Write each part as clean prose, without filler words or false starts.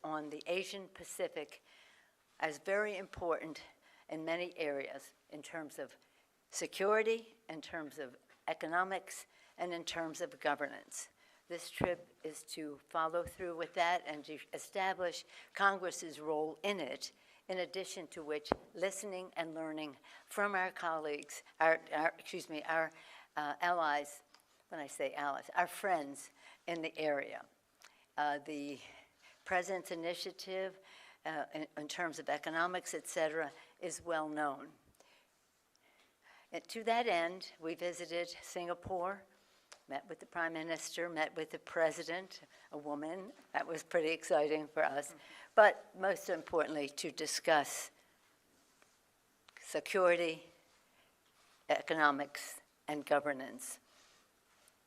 on the Asian Pacific as very important in many areas in terms of security, in terms of economics, and in terms of governance. This trip is to follow through with that and to establish Congress's role in it, in addition to which listening and learning from our colleagues, our allies, when I say allies, our friends in the area. The President's initiative in terms of economics, et cetera, is well known. And to that end, we visited Singapore, met with the Prime Minister, met with the President, a woman. That was pretty exciting for us. But most importantly, to discuss security, economics, and governance,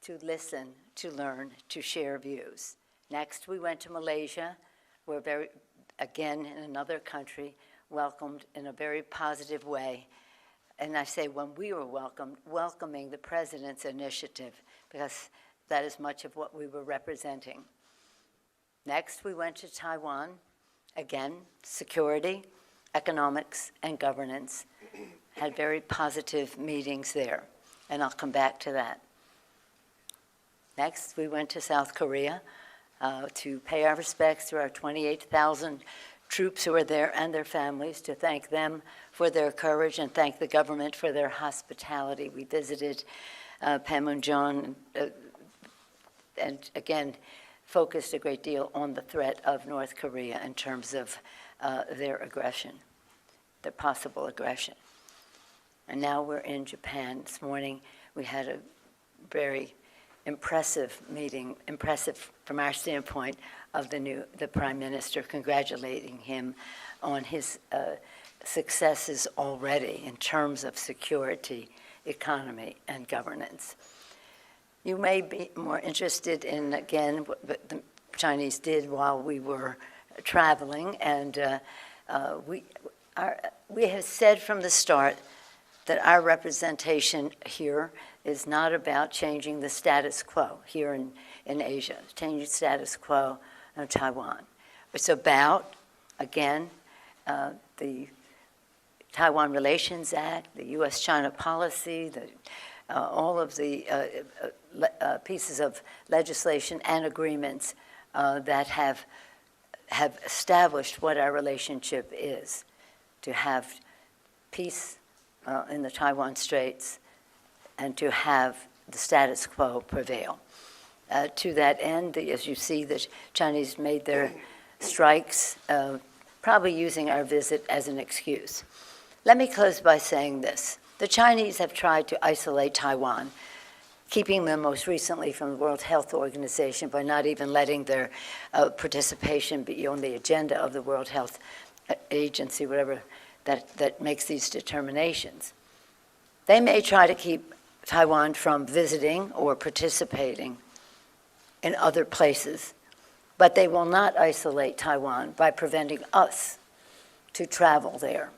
to listen, to learn, to share views. Next, we went to Malaysia. We're again, in another country, welcomed in a very positive way. And I say when we were welcoming the President's initiative, because that is much of what we were representing. Next, we went to Taiwan. Again, security, economics, and governance. Had very positive meetings there, and I'll come back to that. Next, we went to South Korea to pay our respects to our 28,000 troops who are there and their families, to thank them for their courage and thank the government for their hospitality. We visited Panmunjom and again focused a great deal on the threat of North Korea in terms of their aggression, their possible aggression. And now we're in Japan. This morning we had a very impressive meeting, impressive from our standpoint, of the Prime Minister, congratulating him on his successes already in terms of security, economy, and governance. You may be more interested in, again, what the Chinese did while we were traveling, and we have said from the start that our representation here is not about changing the status quo here in Asia, changing the status quo in Taiwan. It's about, again, the Taiwan Relations Act, the U.S.-China policy, all of the pieces of legislation and agreements that have established what our relationship is, to have peace in the Taiwan Straits and to have the status quo prevail. To that end, as you see, the Chinese made their strikes, probably using our visit as an excuse. Let me close by saying this. The Chinese have tried to isolate Taiwan, keeping them most recently from the World Health Organization by not even letting their participation be on the agenda of the World Health Agency, whatever that makes these determinations. They may try to keep Taiwan from visiting or participating in other places, but they will not isolate Taiwan by preventing us to travel there.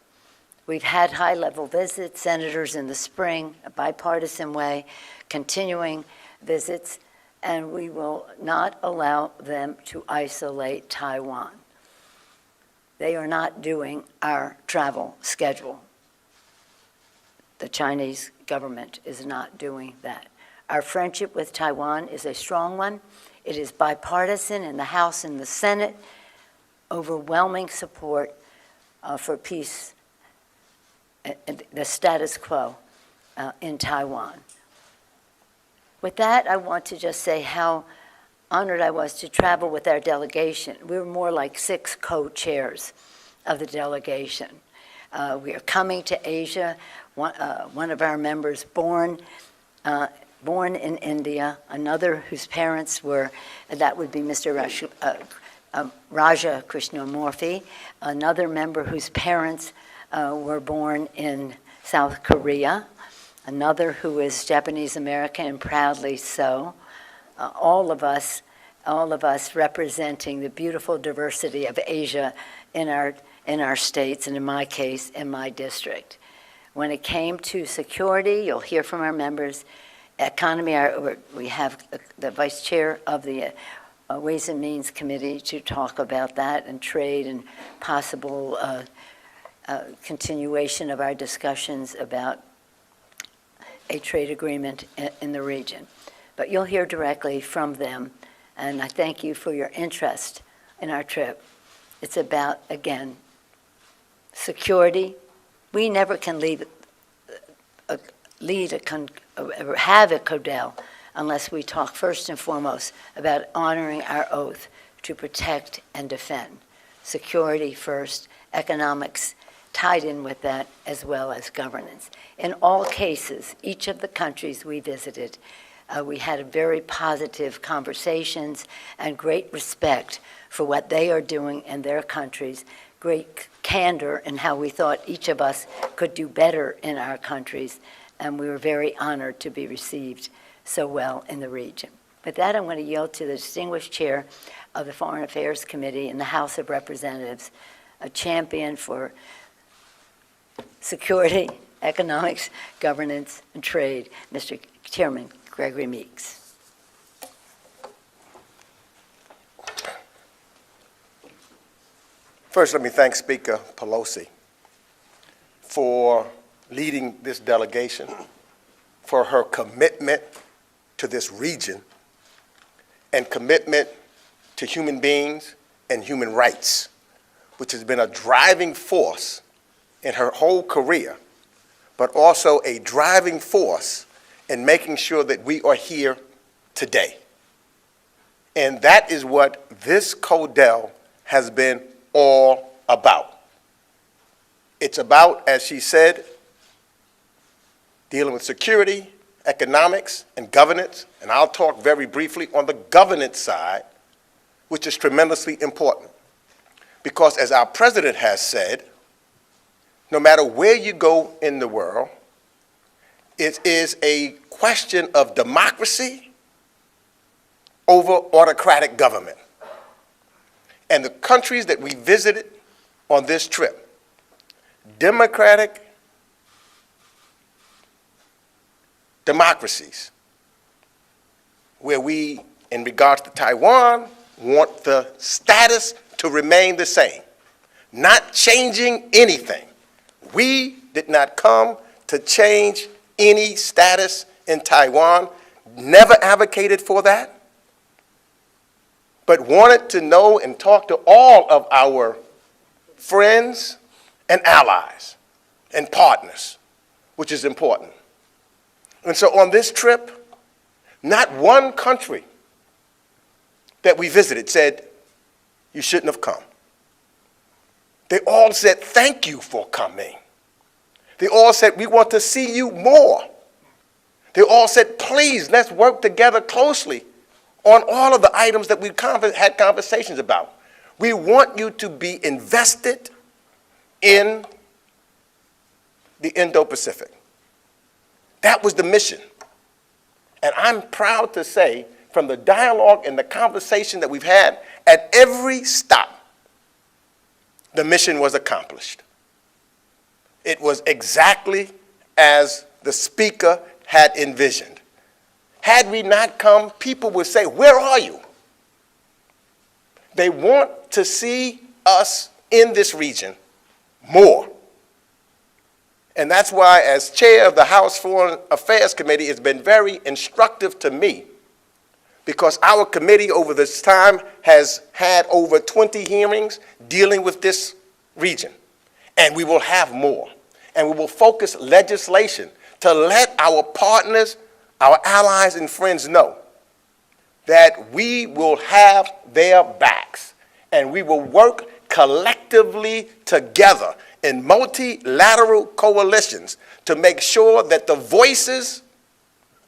We've had high-level visits, senators in the spring, a bipartisan way, continuing visits, and we will not allow them to isolate Taiwan. They are not doing our travel schedule. The Chinese government is not doing that. Our friendship with Taiwan is a strong one. It is bipartisan in the House and the Senate, overwhelming support for peace and the status quo in Taiwan. With that, I want to just say how honored I was to travel with our delegation. We were more like 6 co-chairs of the delegation. We are coming to Asia. One of our members born in India, another whose parents were, that would be Mr. Raja Krishnamurthy, another member whose parents were born in South Korea, another who is Japanese American and proudly so. All of us representing the beautiful diversity of Asia in our states, and in my case, in my district. When it came to security, you'll hear from our members. Economy, we have the vice chair of the Ways and Means Committee to talk about that and trade and possible continuation of our discussions about a trade agreement in the region. But you'll hear directly from them, and I thank you for your interest in our trip. It's about, again, security. We never can have a CODEL unless we talk first and foremost about honoring our oath to protect and defend. Security first, economics tied in with that, as well as governance. In all cases, each of the countries we visited, we had very positive conversations and great respect for what they are doing in their countries, great candor in how we thought each of us could do better in our countries, and we were very honored to be received so well in the region. With that, I'm going to yield to the distinguished chair of the Foreign Affairs Committee in the House of Representatives, a champion for security, economics, governance, and trade, Mr. Chairman Gregory Meeks. First, let me thank Speaker Pelosi for leading this delegation, for her commitment to this region and commitment to human beings and human rights, which has been a driving force in her whole career, but also a driving force in making sure that we are here today. And that is what this CODEL has been all about. It's about, as she said, dealing with security, economics, and governance, and I'll talk very briefly on the governance side, which is tremendously important. Because as our president has said, no matter where you go in the world, it is a question of democracy over autocratic government. And the countries that we visited on this trip, democratic democracies, where we, in regards to Taiwan, want the status to remain the same, not changing anything. We did not come to change any status in Taiwan, never advocated for that, but wanted to know and talk to all of our friends and allies and partners, which is important. And so on this trip, not one country that we visited said, you shouldn't have come. They all said, thank you for coming. They all said, we want to see you more. They all said, please, let's work together closely on all of the items that we had conversations about. We want you to be invested in the Indo-Pacific. That was the mission. And I'm proud to say, from the dialogue and the conversation that we've had, at every stop, the mission was accomplished. It was exactly as the speaker had envisioned. Had we not come, people would say, where are you? They want to see us in this region more. And that's why, as chair of the House Foreign Affairs Committee, it's been very instructive to me, because our committee over this time has had over 20 hearings dealing with this region. And we will have more. And we will focus legislation to let our partners, our allies and friends know that we will have their backs. And we will work collectively together in multilateral coalitions to make sure that the voices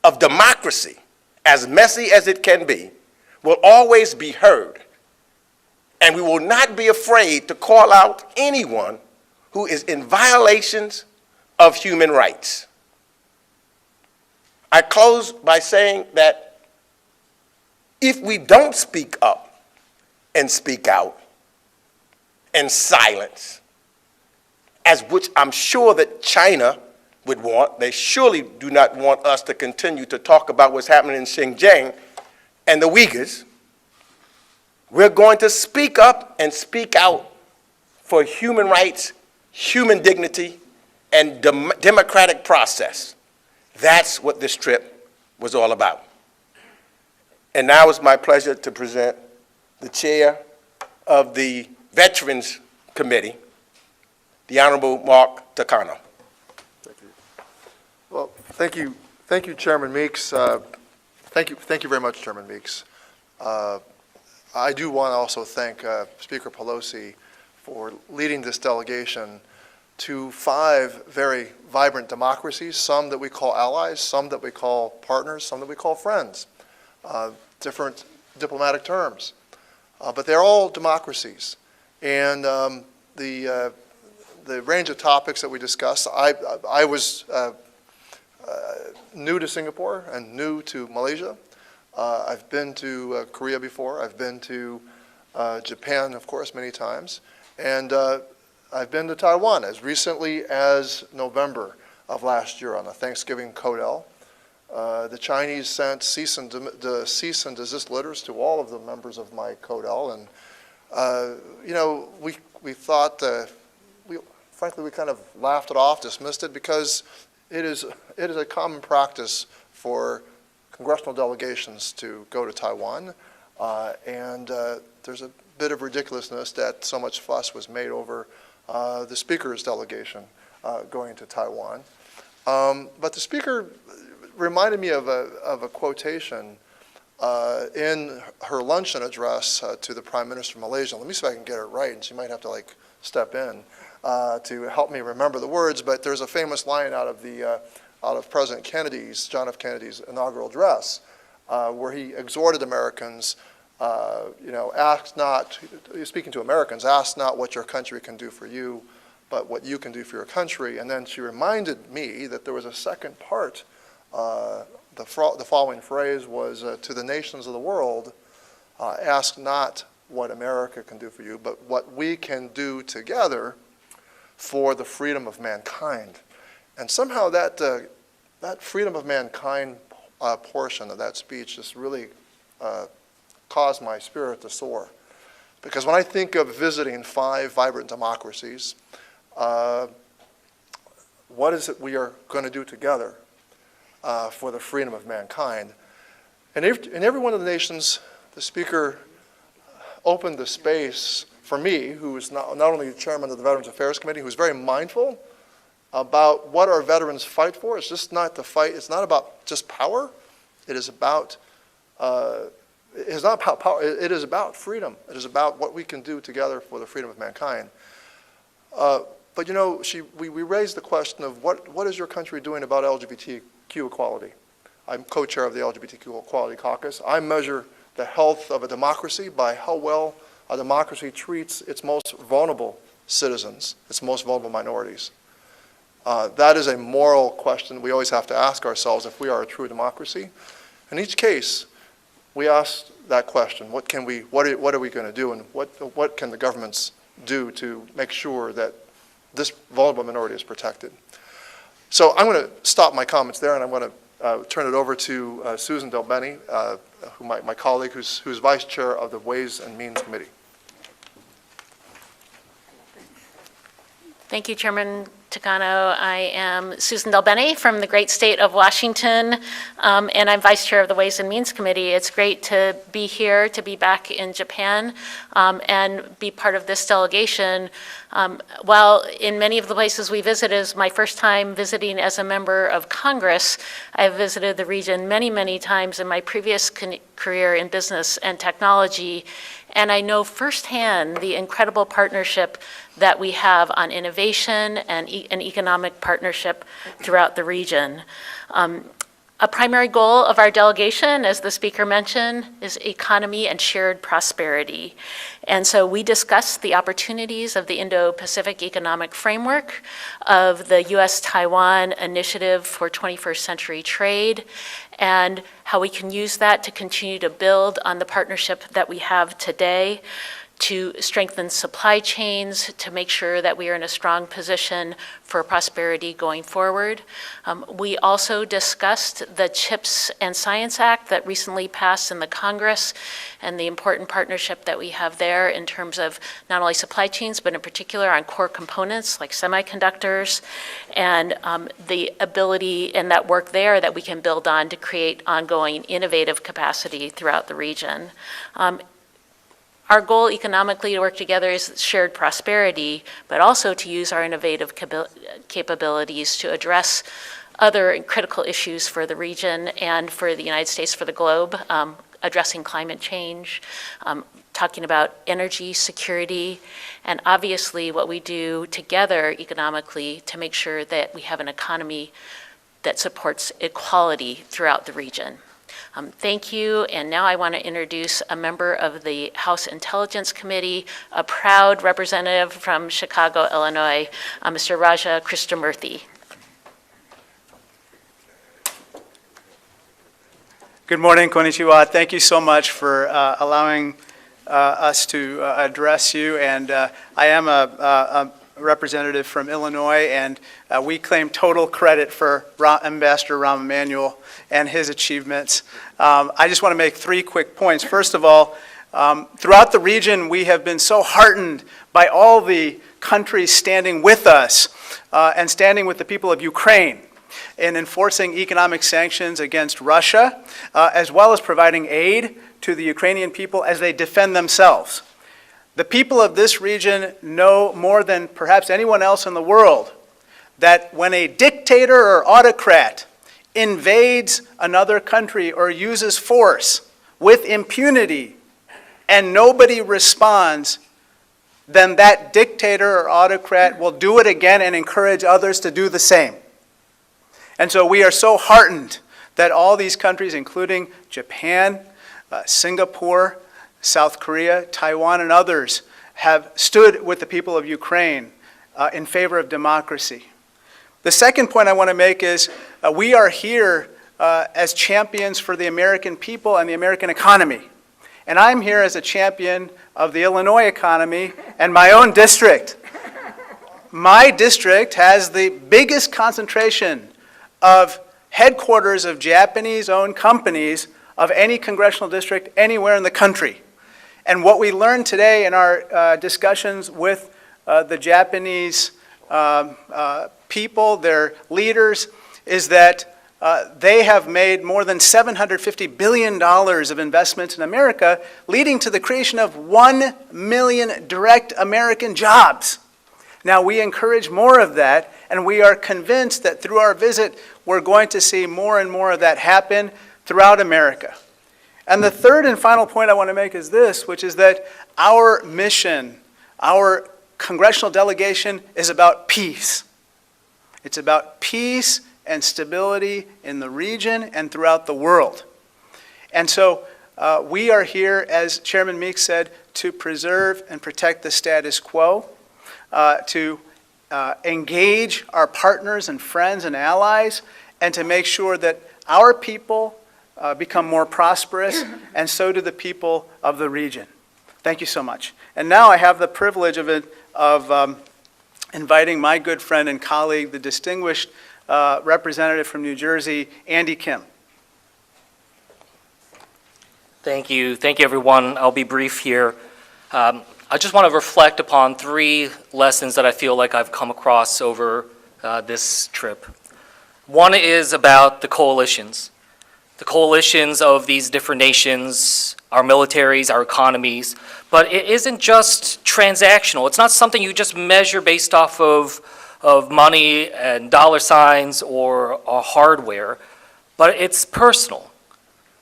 of democracy, as messy as it can be, will always be heard. And we will not be afraid to call out anyone who is in violations of human rights. I close by saying that if we don't speak up and speak out and silence, as which I'm sure that China would want, they surely do not want us to continue to talk about what's happening in Xinjiang and the Uyghurs, We're going to speak up and speak out for human rights, human dignity, and democratic process. That's what this trip was all about. And now it's my pleasure to present the chair of the Veterans Committee, the Honorable Mark Takano. Thank you. Well, thank you, Chairman Meeks. Thank you very much, Chairman Meeks. I do want to also thank Speaker Pelosi for leading this delegation to 5 very vibrant democracies, some that we call allies, some that we call partners, some that we call friends, different diplomatic terms. But they're all democracies. And the range of topics that we discussed, I was new to Singapore and new to Malaysia. I've been to Korea before. I've been to Japan, of course, many times. And I've been to Taiwan as recently as November of last year on a Thanksgiving Codel. The Chinese sent cease and desist letters to all of the members of my Codel. And, you know, we thought, frankly, we kind of laughed it off, dismissed it, because it is a common practice for congressional delegations to go to Taiwan. And there's a bit of ridiculousness that so much fuss was made over the Speaker's delegation going to Taiwan. But the Speaker reminded me of a quotation in her luncheon address to the Prime Minister of Malaysia. Let me see if I can get it right, and she might have to like step in to help me remember the words. But there's a famous line out of President Kennedy's, John F. Kennedy's inaugural address, where he exhorted Americans, you know, speaking to Americans, ask not what your country can do for you, but what you can do for your country. And then she reminded me that there was a second part. The following phrase was, to the nations of the world, ask not what America can do for you, but what we can do together for the freedom of mankind. And somehow that freedom of mankind portion of that speech just really caused my spirit to soar. Because when I think of visiting 5 vibrant democracies, what is it we are going to do together for the freedom of mankind? And in every one of the nations, the Speaker opened the space for me, who is not only chairman of the Veterans Affairs Committee, who's very mindful about what our veterans fight for. It's just not the fight. It's not about just power. It is about it's not about power. It is about freedom. It is about what we can do together for the freedom of mankind. But you know, we raised the question of what is your country doing about LGBTQ equality? I'm co-chair of the LGBTQ Equality Caucus. I measure the health of a democracy by how well a democracy treats its most vulnerable citizens, its most vulnerable minorities. That is a moral question we always have to ask ourselves if we are a true democracy. In each case, we ask that question: what are we going to do, and what can the governments do to make sure that this vulnerable minority is protected? So I'm going to stop my comments there, and I'm going to turn it over to Susan Delbeni, my colleague, who's vice chair of the Ways and Means Committee. Thank you, Chairman Takano. I am Susan Delbeni from the great state of Washington, and I'm vice chair of the Ways and Means Committee. It's great to be here, to be back in Japan, and be part of this delegation. While in many of the places we visited is my first time visiting as a member of Congress, I've visited the region many, many times in my previous career in business and technology, and I know firsthand the incredible partnership that we have on innovation and an economic partnership throughout the region. A primary goal of our delegation, as the speaker mentioned, is economy and shared prosperity. And so we discussed the opportunities of the Indo-Pacific Economic Framework, of the U.S.-Taiwan Initiative for 21st Century Trade, and how we can use that to continue to build on the partnership that we have today, to strengthen supply chains, to make sure that we are in a strong position for prosperity going forward. We also discussed the CHIPS and Science Act that recently passed in the Congress and the important partnership that we have there in terms of not only supply chains, but in particular on core components like semiconductors, and the ability and that work there that we can build on to create ongoing innovative capacity throughout the region. Our goal economically to work together is shared prosperity, but also to use our innovative capabilities to address other critical issues for the region and for the United States, for the globe, addressing climate change, talking about energy security, and obviously what we do together economically to make sure that we have an economy that supports equality throughout the region. Thank you, and now I want to introduce a member of the House Intelligence Committee, a proud representative from Chicago, Illinois, Mr. Raja Krishnamurthy. Good morning, konnichiwa. Thank you so much for allowing us to address you, and I am a representative from Illinois, and we claim total credit for Ambassador Rahm Emanuel and his achievements. I just want to make 3 quick points. First of all, throughout the region, we have been so heartened by all the countries standing with us and standing with the people of Ukraine in enforcing economic sanctions against Russia, as well as providing aid to the Ukrainian people as they defend themselves. The people of this region know more than perhaps anyone else in the world that when a dictator or autocrat invades another country or uses force with impunity and nobody responds, then that dictator or autocrat will do it again and encourage others to do the same. And so we are so heartened that all these countries, including Japan, Singapore, South Korea, Taiwan, and others, have stood with the people of Ukraine in favor of democracy. The second point I want to make is we are here as champions for the American people and the American economy. And I'm here as a champion of the Illinois economy and my own district. My district has the biggest concentration of headquarters of Japanese-owned companies of any congressional district anywhere in the country. And what we learned today in our discussions with the Japanese people, their leaders, is that they have made more than $750 billion of investments in America, leading to the creation of 1 million direct American jobs. Now, we encourage more of that, and we are convinced that through our visit, we're going to see more and more of that happen throughout America. And the third and final point I want to make is this, which is that our mission, our congressional delegation is about peace. It's about peace and stability in the region and throughout the world. And so we are here, as Chairman Meeks said, to preserve and protect the status quo, to engage our partners and friends and allies, and to make sure that our people become more prosperous, and so do the people of the region. Thank you so much. And now I have the privilege of inviting my good friend and colleague, the distinguished representative from New Jersey, Andy Kim. Thank you, everyone. I'll be brief here. I just want to reflect upon 3 lessons that I feel like I've come across over this trip. One is about the coalitions of these different nations, our militaries, our economies, but it isn't just transactional. It's not something you just measure based off of money and dollar signs or hardware, but it's personal.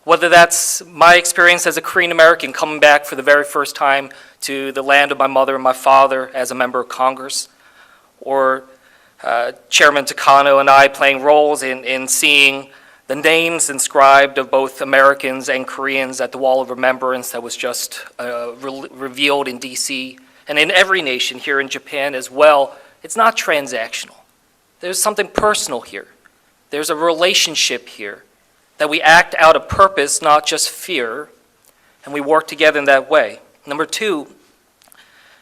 Whether that's my experience as a Korean American coming back for the very first time to the land of my mother and my father as a member of Congress, or Chairman Takano and I playing roles in seeing the names inscribed of both Americans and Koreans at the Wall of Remembrance that was just revealed in DC, and in every nation here in Japan as well. It's not transactional. There's something personal here. There's a relationship here that we act out of purpose, not just fear, and we work together in that way. Number 2,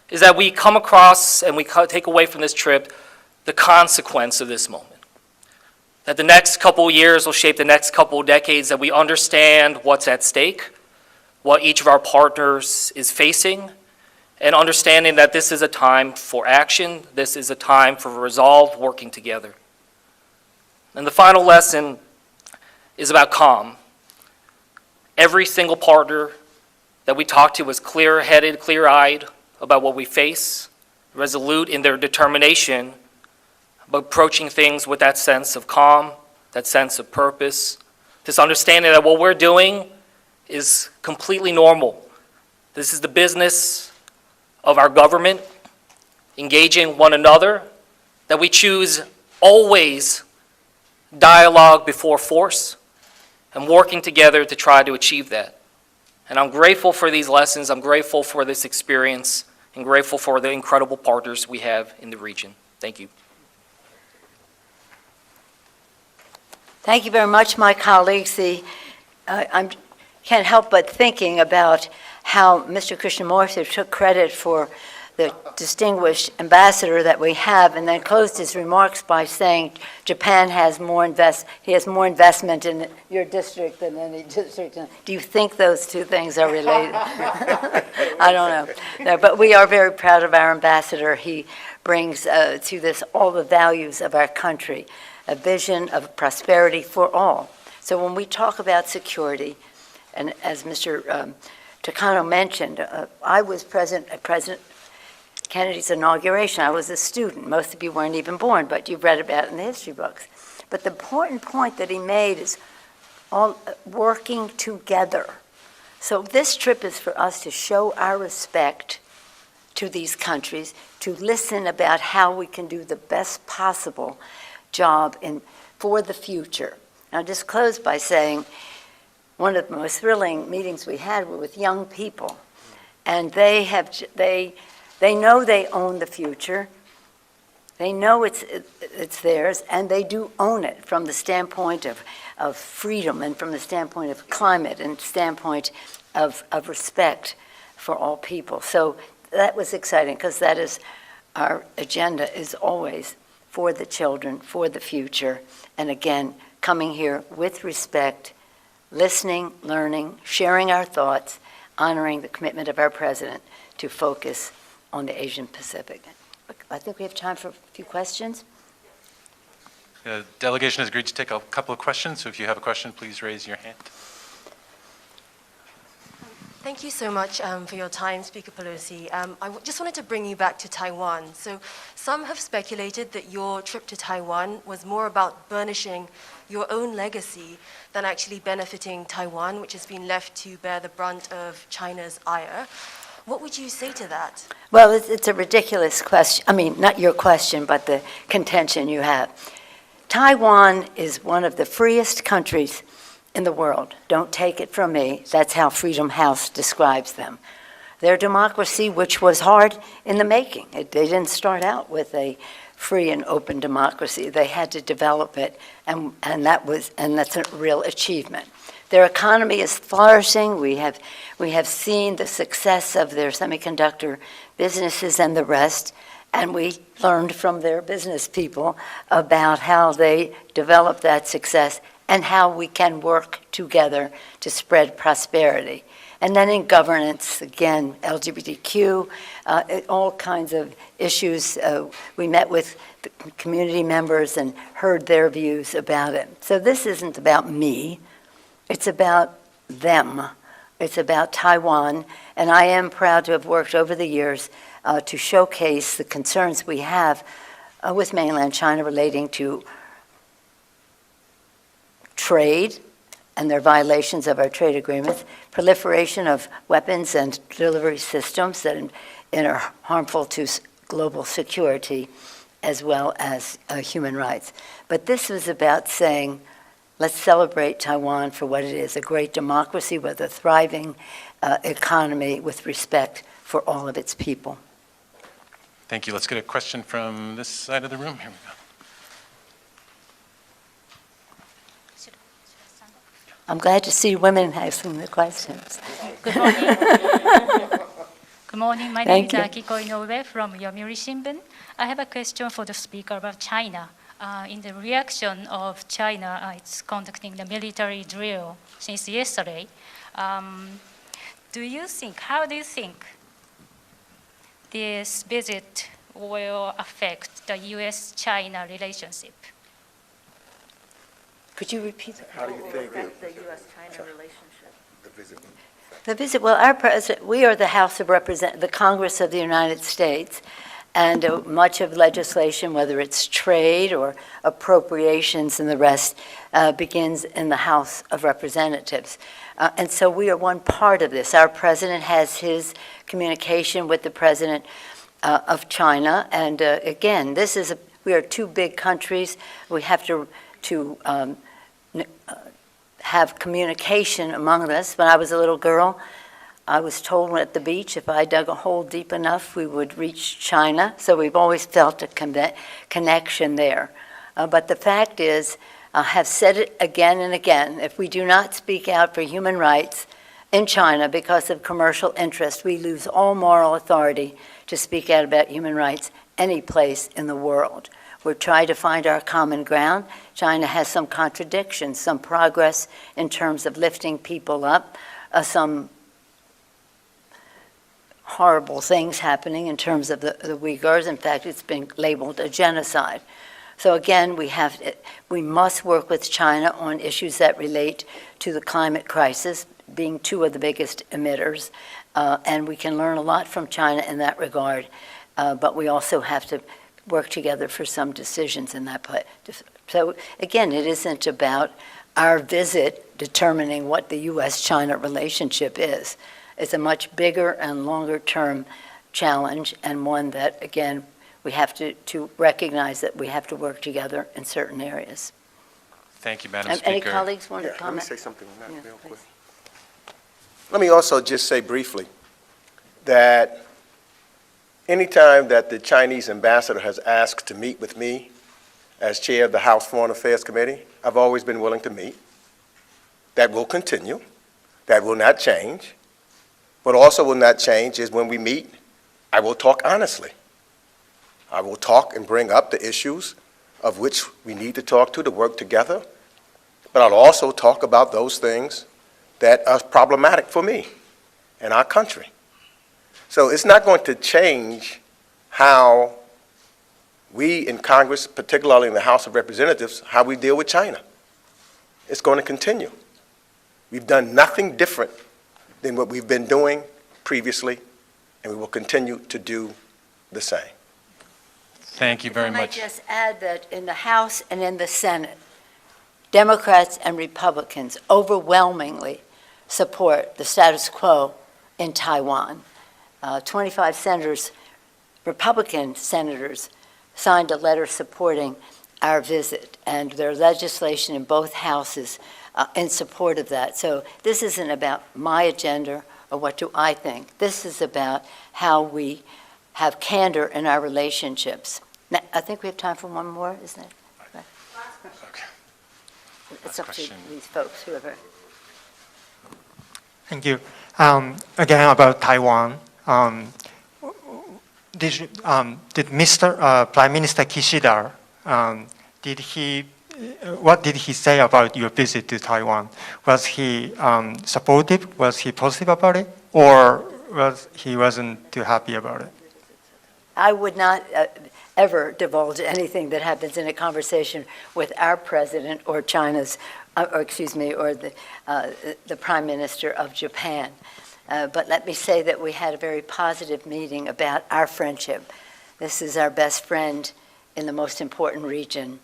is that we come across and we take away from this trip the consequence of this moment. That the next couple years will shape the next couple decades, that we understand what's at stake, what each of our partners is facing, and understanding that this is a time for action, this is a time for resolve, working together. And the final lesson is about calm. Every single partner that we talked to was clear-headed, clear-eyed about what we face, resolute in their determination, but approaching things with that sense of calm, that sense of purpose, this understanding that what we're doing is completely normal. This is the business of our government, engaging one another, that we choose always dialogue before force, and working together to try to achieve that. And I'm grateful for these lessons, I'm grateful for this experience, and grateful for the incredible partners we have in the region. Thank you. Thank you very much, my colleagues. I can't help but thinking about how Mr. Krishnamurthy took credit for the distinguished ambassador that we have, and then closed his remarks by saying Japan has he has more investment in your district than any district. Do you think those two things are related? I don't know. No, but we are very proud of our ambassador. He brings to this all the values of our country, a vision of prosperity for all. So when we talk about security, and as Mr. Takano mentioned, I was present at President Kennedy's inauguration. I was a student. Most of you weren't even born, but you've read about it in the history books. But the important point that he made is all working together. So this trip is for us to show our respect to these countries, to listen about how we can do the best possible job for the future. I'll just close by saying one of the most thrilling meetings we had were with young people, and they know they own the future. They know it's theirs, and they do own it from the standpoint of freedom, and from the standpoint of climate, and standpoint of respect for all people. So that was exciting, because that is our agenda, is always for the children, for the future, and again, coming here with respect, listening, learning, sharing our thoughts, honoring the commitment of our president to focus on the Asian Pacific. I think we have time for a few questions. The delegation has agreed to take a couple of questions, so if you have a question, please raise your hand. Thank you so much for your time, Speaker Pelosi. I just wanted to bring you back to Taiwan. So some have speculated that your trip to Taiwan was more about burnishing your own legacy than actually benefiting Taiwan, which has been left to bear the brunt of China's ire. What would you say to that? Well, it's a ridiculous question. I mean, not your question, but the contention you have. Taiwan is one of the freest countries in the world. Don't take it from me. That's how Freedom House describes them. Their democracy, which was hard in the making. They didn't start out with a free and open democracy. They had to develop it, and that's a real achievement. Their economy is flourishing. We have seen the success of their semiconductor businesses and the rest, and we learned from their business people about how they developed that success and how we can work together to spread prosperity. And then in governance, again, LGBTQ, all kinds of issues. We met with the community members and heard their views about it. So this isn't about me. It's about them. It's about Taiwan. And I am proud to have worked over the years to showcase the concerns we have with mainland China relating to trade and their violations of our trade agreements, proliferation of weapons and delivery systems that are harmful to global security, as well as human rights. But this was about saying, let's celebrate Taiwan for what it is, a great democracy with a thriving economy with respect for all of its people. Thank you. Let's get a question from this side of the room. Here we go. I'm glad to see women asking the questions. Good morning. Good Good morning. My name is Akiko Inoue from Yomiuri Shimbun. I have a question for the speaker about China. In the reaction of China, it's conducting the military drill since yesterday. How do you think this visit will affect the U.S.-China relationship? Could you repeat that? How do you think The U.S.-China relationship? the visit? The visit, well, our president, we are the House of Representatives, the Congress of the United States, and much of legislation, whether it's trade or appropriations and the rest, begins in the House of Representatives. And so we are one part of this. Our president has his communication with the president of China, and again, we are two big countries. We have to have communication among us. When I was a little girl, I was told at the beach if I dug a hole deep enough, we would reach China. So we've always felt a connection there. But the fact is, I have said it again and again, if we do not speak out for human rights in China because of commercial interest, we lose all moral authority to speak out about human rights any place in the world. We're trying to find our common ground. China has some contradictions, some progress in terms of lifting people up, some horrible things happening in terms of the Uyghurs. In fact, it's been labeled a genocide. So again, we must work with China on issues that relate to the climate crisis, being two of the biggest emitters, and we can learn a lot from China in that regard, but we also have to work together for some decisions in that place. So again, it isn't about our visit determining what the U.S.-China relationship is. It's a much bigger and longer-term challenge, and one that, again, we have to recognize that we have to work together in certain areas. Thank you, Madam Speaker. Any colleagues want to Let me comment? say something on that Yeah, real quick. please. Let me also just say briefly that anytime that the Chinese ambassador has asked to meet with me as chair of the House Foreign Affairs Committee, I've always been willing to meet. That will continue. That will not change. What also will not change is when we meet, I will talk honestly. I will talk and bring up the issues of which we need to talk to work together, but I'll also talk about those things that are problematic for me and our country. So it's not going to change how we in Congress, particularly in the House of Representatives, how we deal with China. It's going to continue. We've done nothing different than what we've been doing previously, and we will continue to do the same. Thank you very If I might much. just add that in the House and in the Senate, Democrats and Republicans overwhelmingly support the status quo in Taiwan. 25 senators, Republican senators, signed a letter supporting our visit, and there's legislation in both houses in support of that. So this isn't about my agenda or what do I think. This is about how we have candor in our relationships. Now, I think we have time for one more, isn't it? Right. Okay. It's up to these folks, whoever. Thank you. Again, about Taiwan. Did Mr. Prime Minister Kishida, what did he say about your visit to Taiwan? Was he supportive? Was he positive about it? Or he wasn't too happy about it? I would not ever divulge anything that happens in a conversation with our president or China's, or the Prime Minister of Japan. But let me say that we had a very positive meeting about our friendship. This is our best friend in the most important region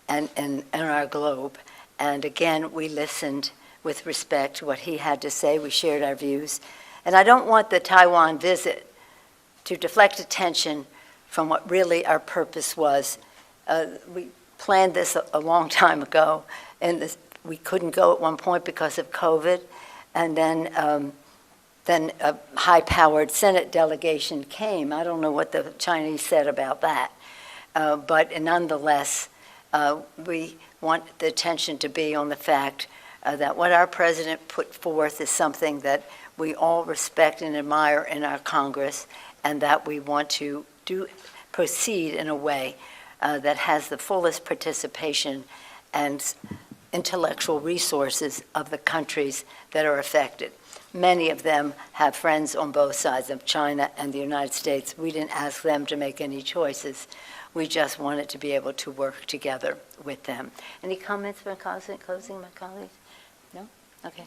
and in our globe. And again, we listened with respect to what he had to say. We shared our views. And I don't want the Taiwan visit to deflect attention from what really our purpose was. We planned this a long time ago, and we couldn't go at one point because of COVID. And then a high-powered Senate delegation came. I don't know what the Chinese said about that. But nonetheless, we want the attention to be on the fact that what our president put forth is something that we all respect and admire in our Congress, and that we want to proceed in a way that has the fullest participation and intellectual resources of the countries that are affected. Many of them have friends on both sides of China and the United States. We didn't ask them to make any choices. We just wanted to be able to work together with them. Any comments for closing, my colleagues? No? Okay.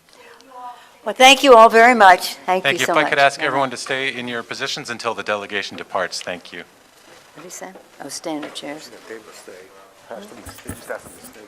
Well, thank you all very much. Thank you so much. If I could ask everyone to stay in your positions until the delegation departs. Thank you. What did he say? Oh, stand in chairs. They will stay. Pastor, stay.